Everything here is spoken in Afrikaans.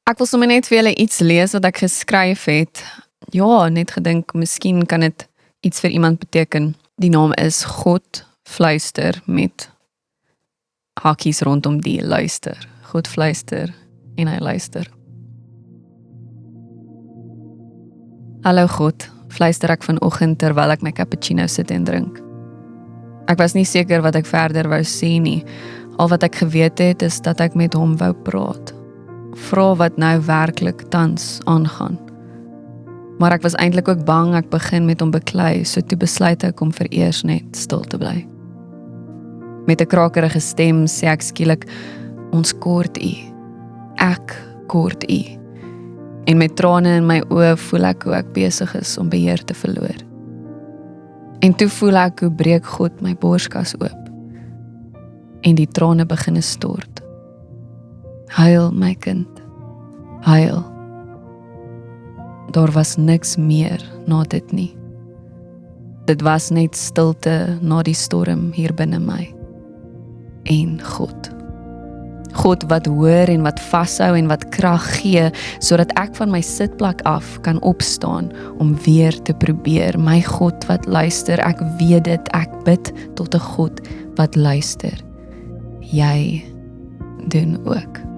Ek wil sommer net vir julle iets lees wat ek geskryf het. Ja, net gedink, miskien kan dit iets vir iemand beteken. Die naam is God fluister met hakies rondom die luister. God fluister en hy luister. Hallo God, fluister ek vanoggend terwyl ek my cappuccino sit en drink. Ek was nie seker wat ek verder wou sê nie. Al wat ek geweet het is dat ek met hom wou praat. Vra wat nou werklik tans aangaan. Maar ek was eintlik ook bang ek begin met hom beklei, so toe besluit ek om vereers net stil te bly. Met 'n krakerige stem sê ek skielik, ons kort u. Ek kort u. En met trane in my oë voel ek hoe ek besig is om beheer te verloor. En toe voel ek hoe breek God my borskas oop. En die trane begin stort. Huil my kind, huil. Daar was niks meer na dit nie. Dit was net stilte na die storm hier binne my. En God. God wat hoor en wat vashou en wat krag gee, sodat ek van my sitplek af kan opstaan om weer te probeer. My God wat luister, ek weet dit, ek bid tot 'n God wat luister. Jy doen ook.